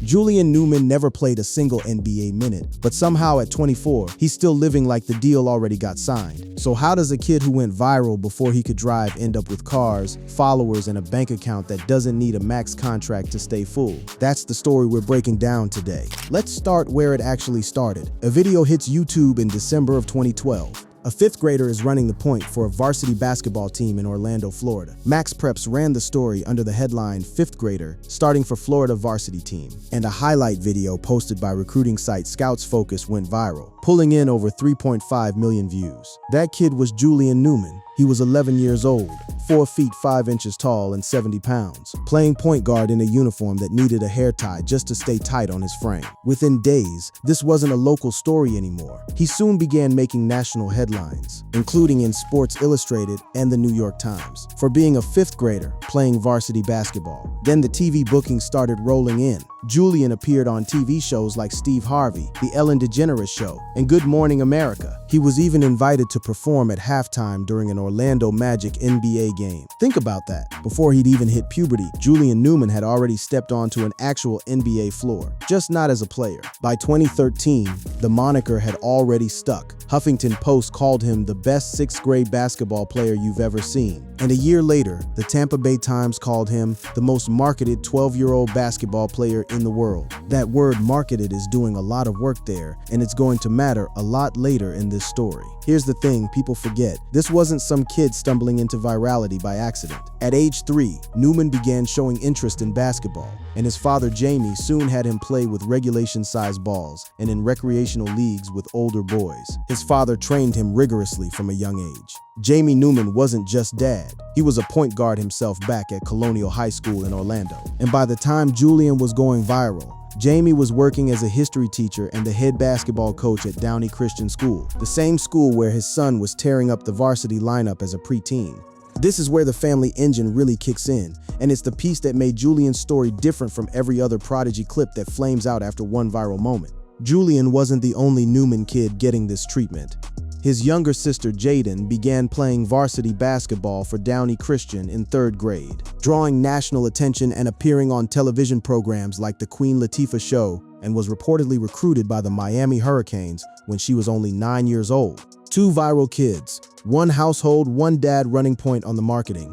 Julian Newman never played a single NBA minute, but somehow at 24, he's still living like the deal already got signed. So how does a kid who went viral before he could drive end up with cars, followers, and a bank account that doesn't need a max contract to stay full? That's the story we're breaking down today. Let's start where it actually started. A video hits YouTube in December of 2012. A fifth grader is running the point for a varsity basketball team in Orlando, Florida. Max Preps ran the story under the headline "Fifth Grader Starting for Florida Varsity Team," and a highlight video posted by recruiting site Scouts Focus went viral, pulling in over 3.5 million views. That kid was Julian Newman. He was 11 years old, 4 feet 5 inches tall and 70 pounds, playing point guard in a uniform that needed a hair tie just to stay tight on his frame. Within days, this wasn't a local story anymore. He soon began making national headlines, including in Sports Illustrated and the New York Times, for being a fifth grader playing varsity basketball. Then the TV bookings started rolling in. Julian appeared on TV shows like Steve Harvey, The Ellen DeGeneres Show, and Good Morning America. He was even invited to perform at halftime during an Orlando Magic NBA game. Think about that. Before he'd even hit puberty, Julian Newman had already stepped onto an actual NBA floor, just not as a player. By 2013, the moniker had already stuck. Huffington Post called him the best sixth grade basketball player you've ever seen. And a year later, the Tampa Bay Times called him the most marketed 12-year-old basketball player in the world. That word "marketed" is doing a lot of work there, and it's going to matter a lot later in this story. Here's the thing people forget. This wasn't some kid stumbling into virality by accident. At age 3, Newman began showing interest in basketball, and his father Jamie soon had him play with regulation-sized balls and in recreational leagues with older boys. His father trained him rigorously from a young age. Jamie Newman wasn't just dad. He was a point guard himself back at Colonial High School in Orlando. And by the time Julian was going viral, Jamie was working as a history teacher and the head basketball coach at Downey Christian School, the same school where his son was tearing up the varsity lineup as a preteen. This is where the family engine really kicks in, and it's the piece that made Julian's story different from every other Prodigy clip that flames out after one viral moment. Julian wasn't the only Newman kid getting this treatment. His younger sister Jaden began playing varsity basketball for Downey Christian in 3rd grade, drawing national attention and appearing on television programs like The Queen Latifah Show, and was reportedly recruited by the Miami Hurricanes when she was only 9 years old. 2 viral kids, one household, one dad running point on the marketing.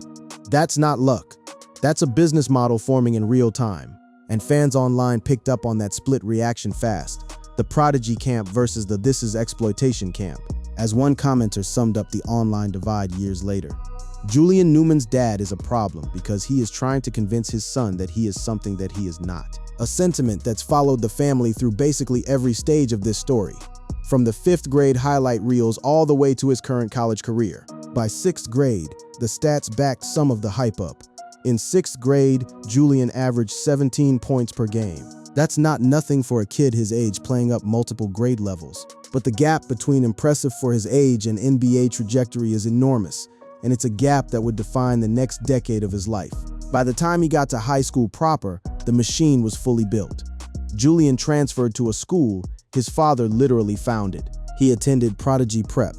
That's not luck. That's a business model forming in real time. And fans online picked up on that split reaction fast. The Prodigy camp versus the "this is exploitation" camp. As one commenter summed up the online divide years later, Julian Newman's dad is a problem because he is trying to convince his son that he is something that he is not. A sentiment that's followed the family through basically every stage of this story, from the 5th grade highlight reels all the way to his current college career. By 6th grade, the stats backed some of the hype up. In 6th grade, Julian averaged 17 points per game. That's not nothing for a kid his age playing up multiple grade levels. But the gap between impressive for his age and NBA trajectory is enormous, and it's a gap that would define the next decade of his life. By the time he got to high school proper, the machine was fully built. Julian transferred to a school his father literally founded. He attended Prodigy Prep,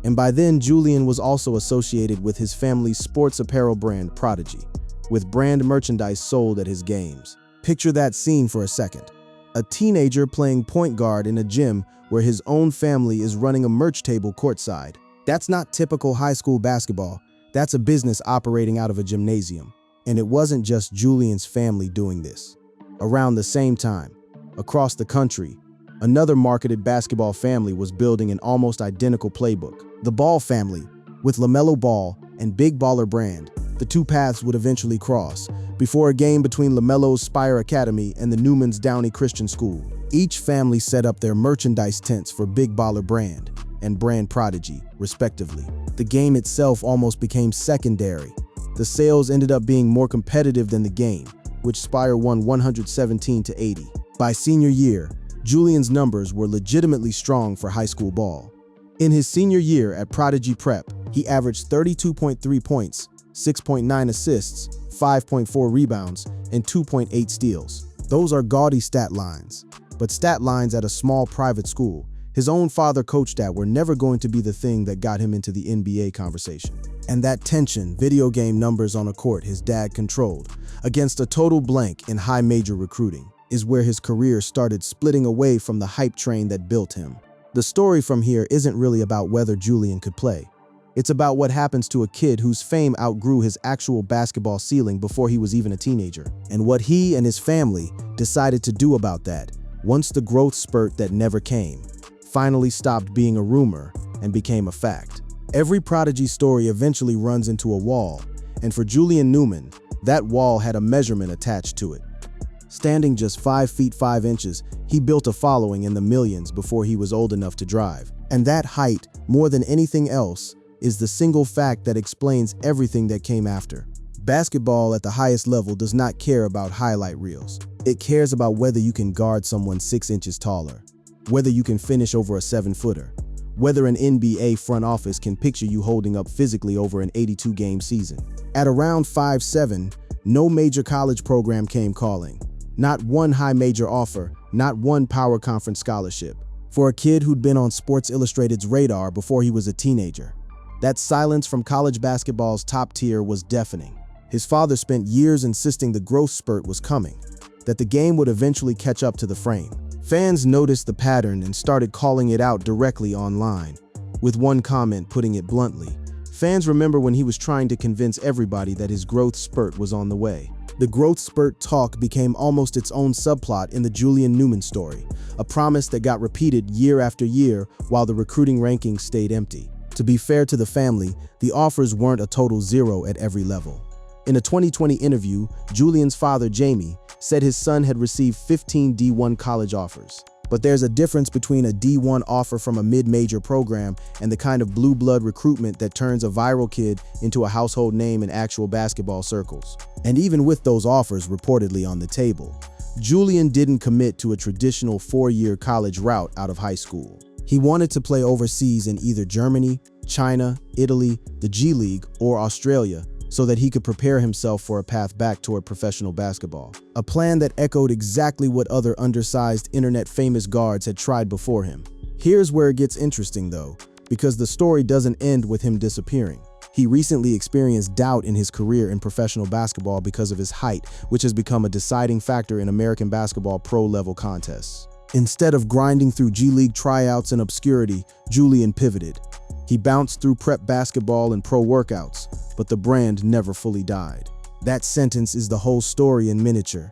and by then Julian was also associated with his family's sports apparel brand Prodigy, with brand merchandise sold at his games. Picture that scene for a second. A teenager playing point guard in a gym where his own family is running a merch table courtside. That's not typical high school basketball. That's a business operating out of a gymnasium. And it wasn't just Julian's family doing this. Around the same time, across the country, another marketed basketball family was building an almost identical playbook. The Ball family, with LaMelo Ball and Big Baller Brand. The two paths would eventually cross before a game between LaMelo's Spire Academy and the Newman's Downey Christian School. Each family set up their merchandise tents for Big Baller Brand and Brand Prodigy, respectively. The game itself almost became secondary. The sales ended up being more competitive than the game, which Spire won 117-80. By senior year, Julian's numbers were legitimately strong for high school ball. In his senior year at Prodigy Prep, he averaged 32.3 points, 6.9 assists, 5.4 rebounds, and 2.8 steals. Those are gaudy stat lines, but stat lines at a small private school his own father coached at were never going to be the thing that got him into the NBA conversation. And that tension, video game numbers on a court his dad controlled, against a total blank in high major recruiting. is where his career started splitting away from the hype train that built him. The story from here isn't really about whether Julian could play. It's about what happens to a kid whose fame outgrew his actual basketball ceiling before he was even a teenager, and what he and his family decided to do about that once the growth spurt that never came finally stopped being a rumor and became a fact. Every prodigy story eventually runs into a wall, and for Julian Newman, that wall had a measurement attached to it. Standing just 5 feet 5 inches, he built a following in the millions before he was old enough to drive. And that height, more than anything else, is the single fact that explains everything that came after. Basketball at the highest level does not care about highlight reels. It cares about whether you can guard someone 6 inches taller, whether you can finish over a 7-footer, whether an NBA front office can picture you holding up physically over an 82-game season. At around 5'7", no major college program came calling. Not one high major offer, not one power conference scholarship. For a kid who'd been on Sports Illustrated's radar before he was a teenager, that silence from college basketball's top tier was deafening. His father spent years insisting the growth spurt was coming, that the game would eventually catch up to the frame. Fans noticed the pattern and started calling it out directly online, with one comment putting it bluntly. Fans remember when he was trying to convince everybody that his growth spurt was on the way. The growth spurt talk became almost its own subplot in the Julian Newman story, a promise that got repeated year after year while the recruiting rankings stayed empty. To be fair to the family, the offers weren't a total zero at every level. In a 2020 interview, Julian's father, Jamie, said his son had received 15 D1 college offers. But there's a difference between a D1 offer from a mid-major program and the kind of blue blood recruitment that turns a viral kid into a household name in actual basketball circles. And even with those offers reportedly on the table, Julian didn't commit to a traditional 4-year college route out of high school. He wanted to play overseas in either Germany, China, Italy, the G League, or Australia, so that he could prepare himself for a path back toward professional basketball. A plan that echoed exactly what other undersized internet-famous guards had tried before him. Here's where it gets interesting though, because the story doesn't end with him disappearing. He recently experienced doubt in his career in professional basketball because of his height, which has become a deciding factor in American basketball pro-level contests. Instead of grinding through G League tryouts and obscurity, Julian pivoted. He bounced through prep basketball and pro workouts, but the brand never fully died. That sentence is the whole story in miniature.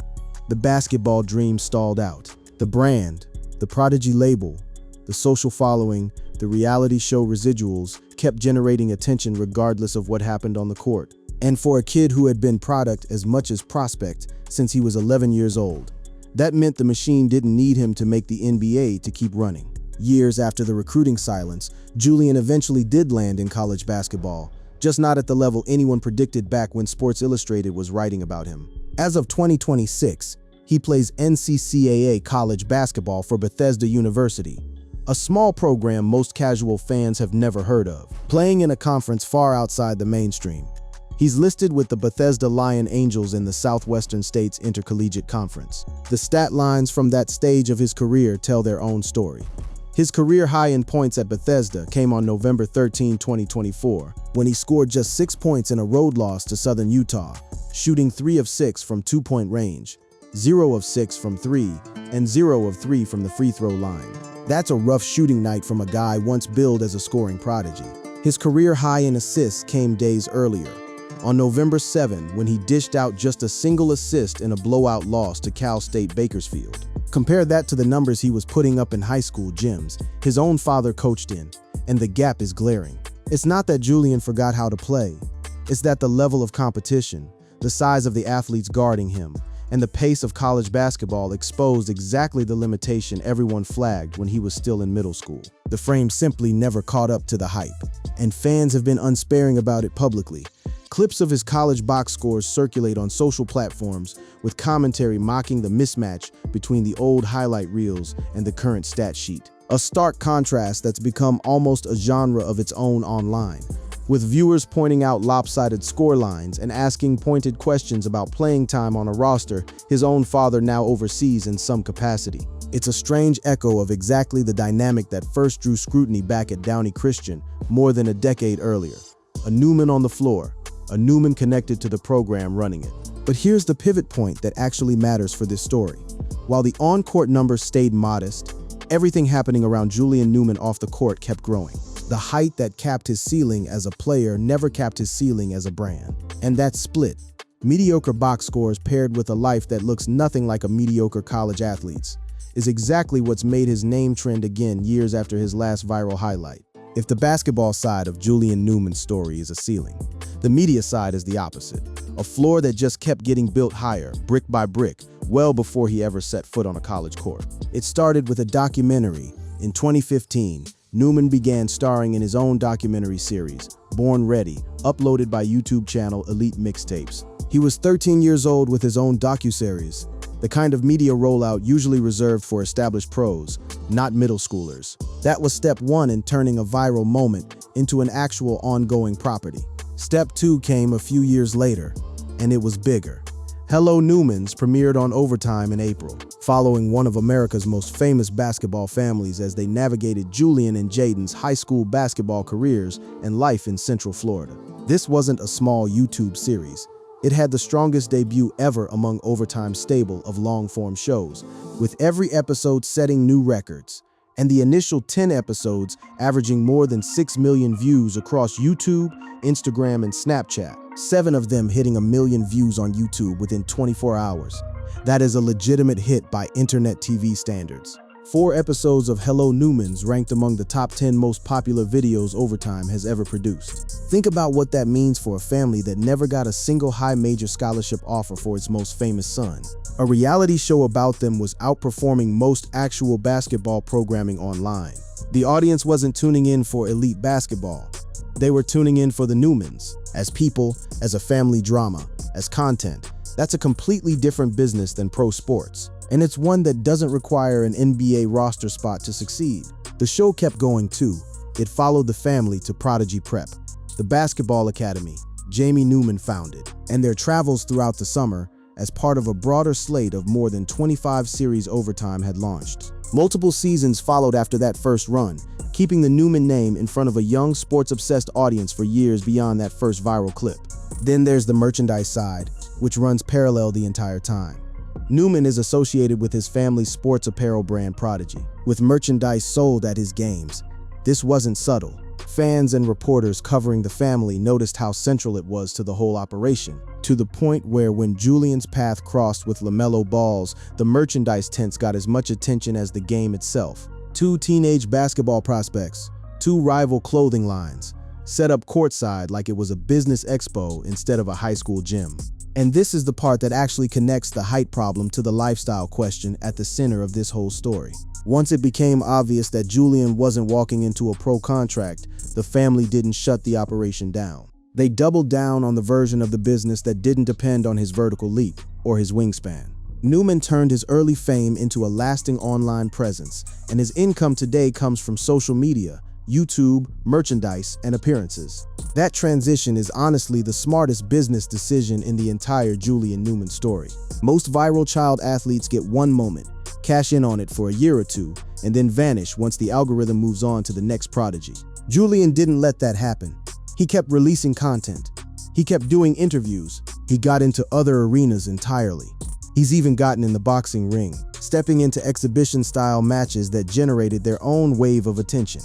The basketball dream stalled out. The brand, the prodigy label, the social following, the reality show residuals kept generating attention regardless of what happened on the court. And for a kid who had been product as much as prospect since he was 11 years old, that meant the machine didn't need him to make the NBA to keep running. Years after the recruiting silence, Julian eventually did land in college basketball, just not at the level anyone predicted back when Sports Illustrated was writing about him. As of 2026, he plays NCAA college basketball for Bethesda University, a small program most casual fans have never heard of, playing in a conference far outside the mainstream. He's listed with the Bethesda Lion Angels in the Southwestern States Intercollegiate Conference. The stat lines from that stage of his career tell their own story. His career high in points at Bethesda came on November 13, 2024, when he scored just 6 points in a road loss to Southern Utah, shooting 3 of 6 from 2-point range, 0 of 6 from 3, and 0 of 3 from the free throw line. That's a rough shooting night from a guy once billed as a scoring prodigy. His career high in assists came days earlier, on November 7, when he dished out just a single assist in a blowout loss to Cal State Bakersfield. Compare that to the numbers he was putting up in high school gyms his own father coached in, and the gap is glaring. It's not that Julian forgot how to play. It's that the level of competition, the size of the athletes guarding him, and the pace of college basketball exposed exactly the limitation everyone flagged when he was still in middle school. The frame simply never caught up to the hype, and fans have been unsparing about it publicly. Clips of his college box scores circulate on social platforms with commentary mocking the mismatch between the old highlight reels and the current stat sheet. A stark contrast that's become almost a genre of its own online, with viewers pointing out lopsided score lines and asking pointed questions about playing time on a roster his own father now oversees in some capacity. It's a strange echo of exactly the dynamic that first drew scrutiny back at Downey Christian more than a decade earlier. A Newman on the floor, a Newman connected to the program running it. But here's the pivot point that actually matters for this story. While the on-court numbers stayed modest, everything happening around Julian Newman off the court kept growing. The height that capped his ceiling as a player never capped his ceiling as a brand. And that split. Mediocre box scores paired with a life that looks nothing like a mediocre college athlete's is exactly what's made his name trend again years after his last viral highlight. If the basketball side of Julian Newman's story is a ceiling, the media side is the opposite. A floor that just kept getting built higher, brick by brick, well before he ever set foot on a college court. It started with a documentary. In 2015, Newman began starring in his own documentary series, Born Ready, uploaded by YouTube channel Elite Mixtapes. He was 13 years old with his own docuseries, the kind of media rollout usually reserved for established pros, not middle schoolers. That was step one in turning a viral moment into an actual ongoing property. Step two came a few years later, and it was bigger. Hello Newmans premiered on Overtime in April, following one of America's most famous basketball families as they navigated Julian and Jaden's high school basketball careers and life in Central Florida. This wasn't a small YouTube series. It had the strongest debut ever among Overtime's stable of long-form shows, with every episode setting new records, and the initial 10 episodes averaging more than 6 million views across YouTube, Instagram, and Snapchat, 7 of them hitting 1 million views on YouTube within 24 hours. That is a legitimate hit by internet TV standards. 4 episodes of Hello Newmans ranked among the top 10 most popular videos Overtime has ever produced. Think about what that means for a family that never got a single high major scholarship offer for its most famous son. A reality show about them was outperforming most actual basketball programming online. The audience wasn't tuning in for elite basketball. They were tuning in for the Newmans, as people, as a family drama, as content. That's a completely different business than pro sports. And it's one that doesn't require an NBA roster spot to succeed. The show kept going too. It followed the family to Prodigy Prep, the basketball academy Jamie Newman founded, and their travels throughout the summer as part of a broader slate of more than 25 series Overtime had launched. Multiple seasons followed after that first run, keeping the Newman name in front of a young sports-obsessed audience for years beyond that first viral clip. Then there's the merchandise side, which runs parallel the entire time. Newman is associated with his family's sports apparel brand Prodigy, with merchandise sold at his games. This wasn't subtle. Fans and reporters covering the family noticed how central it was to the whole operation, to the point where when Julian's path crossed with LaMelo Ball's, the merchandise tents got as much attention as the game itself. 2 teenage basketball prospects, 2 rival clothing lines, set up courtside like it was a business expo instead of a high school gym. And this is the part that actually connects the height problem to the lifestyle question at the center of this whole story. Once it became obvious that Julian wasn't walking into a pro contract, the family didn't shut the operation down. They doubled down on the version of the business that didn't depend on his vertical leap or his wingspan. Newman turned his early fame into a lasting online presence, and his income today comes from social media, YouTube, merchandise, and appearances. That transition is honestly the smartest business decision in the entire Julian Newman story. Most viral child athletes get one moment, cash in on it for a year or two, and then vanish once the algorithm moves on to the next prodigy. Julian didn't let that happen. He kept releasing content. He kept doing interviews. He got into other arenas entirely. He's even gotten in the boxing ring, stepping into exhibition-style matches that generated their own wave of attention,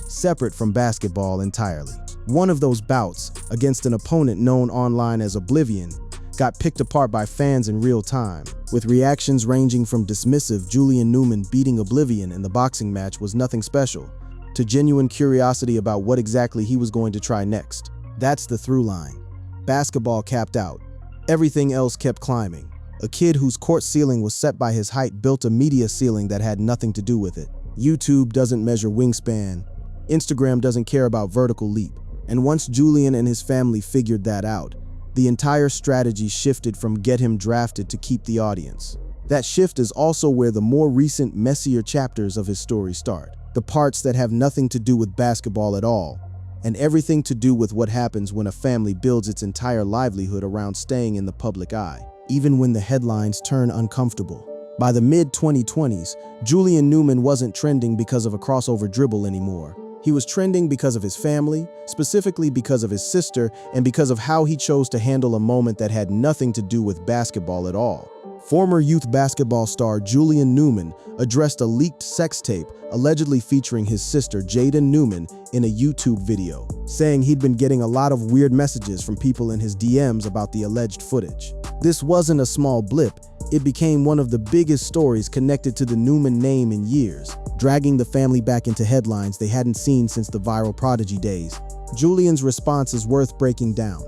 separate from basketball entirely. One of those bouts, against an opponent known online as Oblivion, got picked apart by fans in real time, with reactions ranging from dismissive Julian Newman beating Oblivion in the boxing match was nothing special, to genuine curiosity about what exactly he was going to try next. That's the through line. Basketball capped out. Everything else kept climbing. A kid whose court ceiling was set by his height built a media ceiling that had nothing to do with it. YouTube doesn't measure wingspan. Instagram doesn't care about vertical leap. And once Julian and his family figured that out, the entire strategy shifted from get him drafted to keep the audience. That shift is also where the more recent, messier chapters of his story start. The parts that have nothing to do with basketball at all, and everything to do with what happens when a family builds its entire livelihood around staying in the public eye, even when the headlines turn uncomfortable. By the mid-2020s, Julian Newman wasn't trending because of a crossover dribble anymore. He was trending because of his family, specifically because of his sister, and because of how he chose to handle a moment that had nothing to do with basketball at all. Former youth basketball star Julian Newman addressed a leaked sex tape allegedly featuring his sister Jaden Newman in a YouTube video, saying he'd been getting a lot of weird messages from people in his DMs about the alleged footage. This wasn't a small blip. It became one of the biggest stories connected to the Newman name in years, dragging the family back into headlines they hadn't seen since the viral Prodigy days. Julian's response is worth breaking down,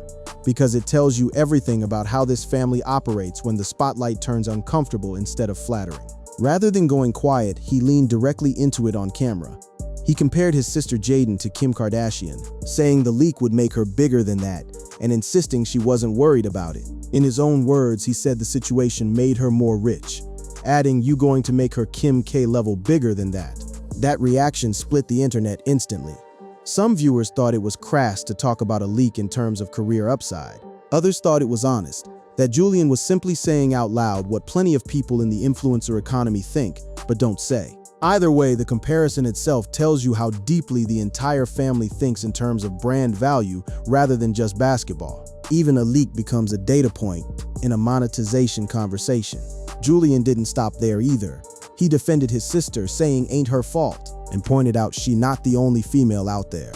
because it tells you everything about how this family operates when the spotlight turns uncomfortable instead of flattering. Rather than going quiet, he leaned directly into it on camera. He compared his sister Jaden to Kim Kardashian, saying the leak would make her bigger than that, and insisting she wasn't worried about it. In his own words, he said the situation made her more rich, adding, "You going to make her Kim K level bigger than that?" That reaction split the internet instantly. Some viewers thought it was crass to talk about a leak in terms of career upside. Others thought it was honest, that Julian was simply saying out loud what plenty of people in the influencer economy think, but don't say. Either way, the comparison itself tells you how deeply the entire family thinks in terms of brand value rather than just basketball. Even a leak becomes a data point in a monetization conversation. Julian didn't stop there either. He defended his sister, saying ain't her fault, and pointed out she not the only female out there.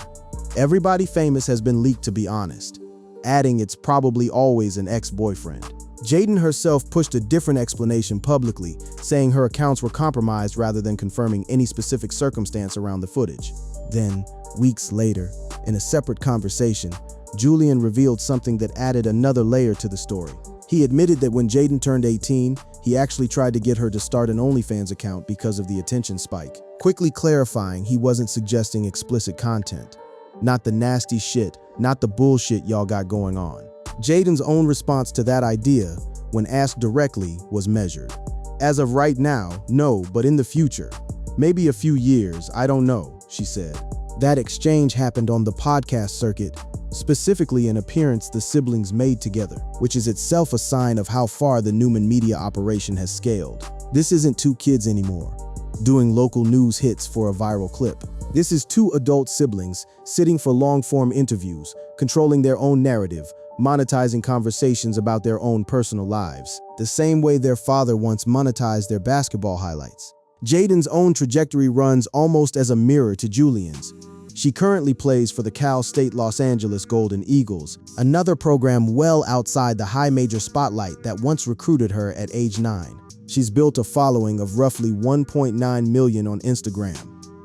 Everybody famous has been leaked, to be honest, adding it's probably always an ex-boyfriend. Jaden herself pushed a different explanation publicly, saying her accounts were compromised rather than confirming any specific circumstance around the footage. Then, weeks later, in a separate conversation, Julian revealed something that added another layer to the story. He admitted that when Jaden turned 18, he actually tried to get her to start an OnlyFans account because of the attention spike, quickly clarifying he wasn't suggesting explicit content. Not the nasty shit, not the bullshit y'all got going on. Jaden's own response to that idea, when asked directly, was measured. "As of right now, no, but in the future. Maybe a few years, I don't know," she said. That exchange happened on the podcast circuit, specifically an appearance the siblings made together, which is itself a sign of how far the Newman media operation has scaled. This isn't two kids anymore, doing local news hits for a viral clip. This is two adult siblings sitting for long-form interviews, controlling their own narrative, monetizing conversations about their own personal lives, the same way their father once monetized their basketball highlights. Jaden's own trajectory runs almost as a mirror to Julian's. She currently plays for the Cal State Los Angeles Golden Eagles, another program well outside the high major spotlight that once recruited her at age 9. She's built a following of roughly 1.9 million on Instagram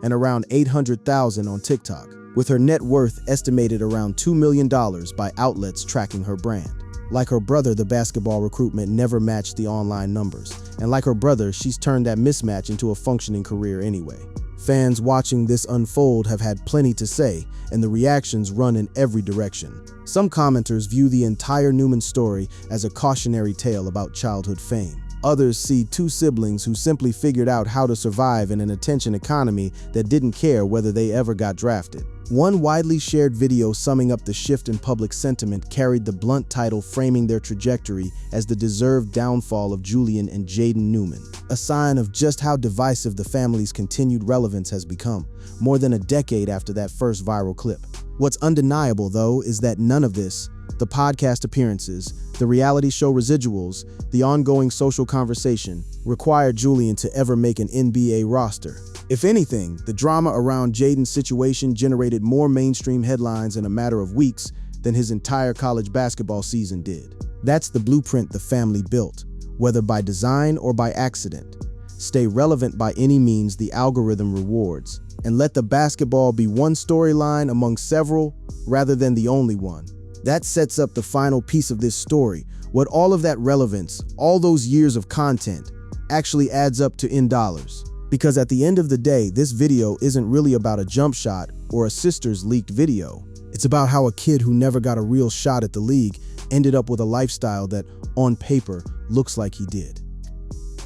and around 800,000 on TikTok, with her net worth estimated around $2 million by outlets tracking her brand. Like her brother, the basketball recruitment never matched the online numbers, and like her brother, she's turned that mismatch into a functioning career anyway. Fans watching this unfold have had plenty to say, and the reactions run in every direction. Some commenters view the entire Newman story as a cautionary tale about childhood fame. Others see two siblings who simply figured out how to survive in an attention economy that didn't care whether they ever got drafted. One widely shared video summing up the shift in public sentiment carried the blunt title framing their trajectory as the deserved downfall of Julian and Jaden Newman, a sign of just how divisive the family's continued relevance has become, more than a decade after that first viral clip. What's undeniable, though, is that none of this, the podcast appearances, the reality show residuals, the ongoing social conversation, required Julian to ever make an NBA roster. If anything, the drama around Jaden's situation generated more mainstream headlines in a matter of weeks than his entire college basketball season did. That's the blueprint the family built, whether by design or by accident. Stay relevant by any means the algorithm rewards, and let the basketball be one storyline among several rather than the only one. That sets up the final piece of this story, what all of that relevance, all those years of content, actually adds up to in dollars. Because at the end of the day, this video isn't really about a jump shot or a sister's leaked video. It's about how a kid who never got a real shot at the league ended up with a lifestyle that, on paper, looks like he did.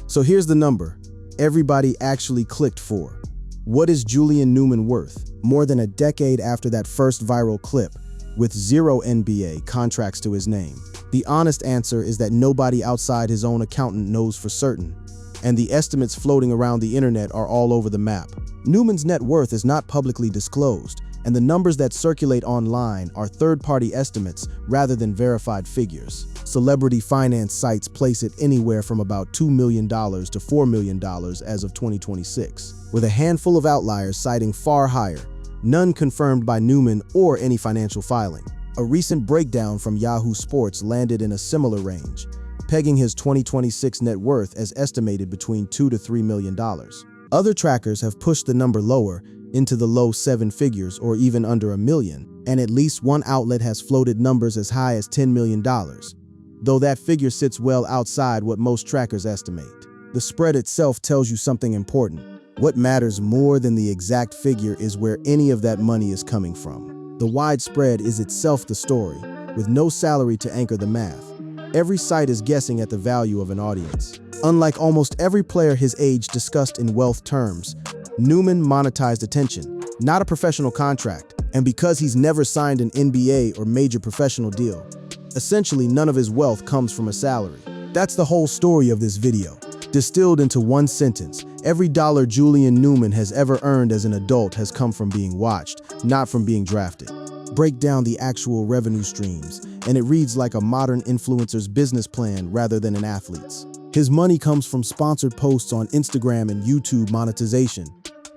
So here's the number everybody actually clicked for. What is Julian Newman worth? More than a decade after that first viral clip, with 0 NBA contracts to his name. The honest answer is that nobody outside his own accountant knows for certain, and the estimates floating around the internet are all over the map. Newman's net worth is not publicly disclosed, and the numbers that circulate online are third-party estimates rather than verified figures. Celebrity finance sites place it anywhere from about $2 million to $4 million as of 2026, with a handful of outliers citing far higher, none confirmed by Newman or any financial filing. A recent breakdown from Yahoo Sports landed in a similar range, pegging his 2026 net worth as estimated between $2 to $3 million. Other trackers have pushed the number lower, into the low seven figures or even under $1 million, and at least one outlet has floated numbers as high as $10 million, though that figure sits well outside what most trackers estimate. The spread itself tells you something important. What matters more than the exact figure is where any of that money is coming from. The wide spread is itself the story, with no salary to anchor the math. Every site is guessing at the value of an audience. Unlike almost every player his age discussed in wealth terms, Newman monetized attention, not a professional contract, and because he's never signed an NBA or major professional deal, essentially none of his wealth comes from a salary. That's the whole story of this video. Distilled into one sentence, every dollar Julian Newman has ever earned as an adult has come from being watched, not from being drafted. Break down the actual revenue streams, and it reads like a modern influencer's business plan rather than an athlete's. His money comes from sponsored posts on Instagram and YouTube monetization,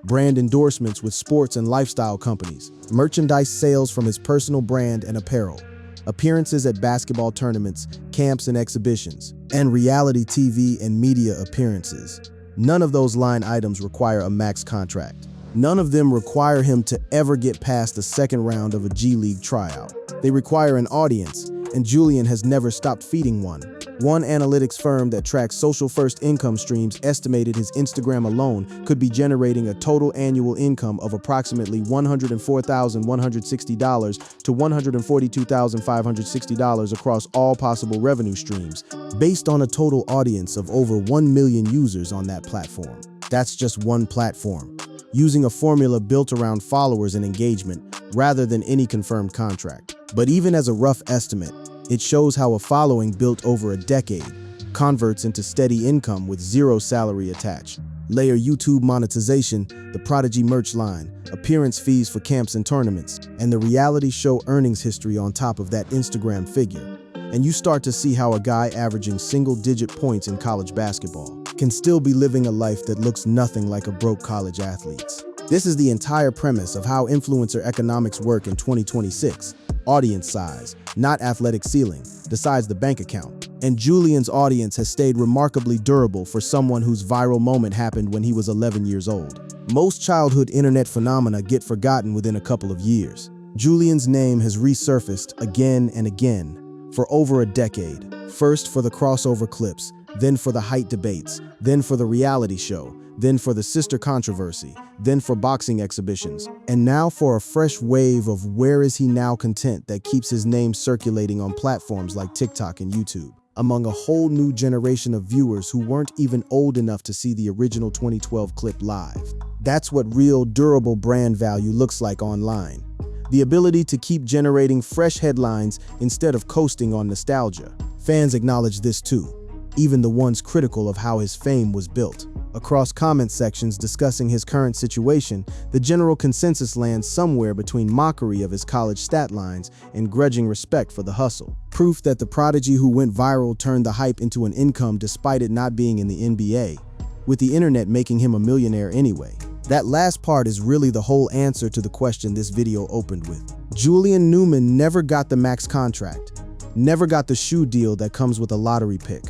brand endorsements with sports and lifestyle companies, merchandise sales from his personal brand and apparel, appearances at basketball tournaments, camps and exhibitions, and reality TV and media appearances. None of those line items require a max contract. None of them require him to ever get past the second round of a G League tryout. They require an audience, and Julian has never stopped feeding one. One analytics firm that tracks social-first income streams estimated his Instagram alone could be generating a total annual income of approximately $104,160 to $142,560 across all possible revenue streams, based on a total audience of over 1 million users on that platform. That's just one platform, using a formula built around followers and engagement rather than any confirmed contract. But even as a rough estimate, it shows how a following built over a decade converts into steady income with zero salary attached. Layer YouTube monetization, the Prodigy merch line, appearance fees for camps and tournaments, and the reality show earnings history on top of that Instagram figure. And you start to see how a guy averaging single-digit points in college basketball can still be living a life that looks nothing like a broke college athlete's. This is the entire premise of how influencer economics work in 2026. Audience size, not athletic ceiling, decides the bank account. And Julian's audience has stayed remarkably durable for someone whose viral moment happened when he was 11 years old. Most childhood internet phenomena get forgotten within a couple of years. Julian's name has resurfaced again and again for over a decade. First for the crossover clips, then for the height debates, then for the reality show, then for the sister controversy, then for boxing exhibitions, and now for a fresh wave of where is he now content that keeps his name circulating on platforms like TikTok and YouTube, among a whole new generation of viewers who weren't even old enough to see the original 2012 clip live. That's what real, durable brand value looks like online. The ability to keep generating fresh headlines instead of coasting on nostalgia. Fans acknowledge this too, even the ones critical of how his fame was built. Across comment sections discussing his current situation, the general consensus lands somewhere between mockery of his college stat lines and grudging respect for the hustle. Proof that the prodigy who went viral turned the hype into an income despite it not being in the NBA, with the internet making him a millionaire anyway. That last part is really the whole answer to the question this video opened with. Julian Newman never got the max contract, never got the shoe deal that comes with a lottery pick,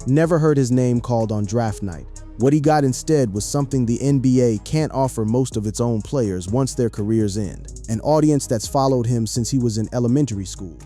never heard his name called on draft night. What he got instead was something the NBA can't offer most of its own players once their careers end. An audience that's followed him since he was in elementary school.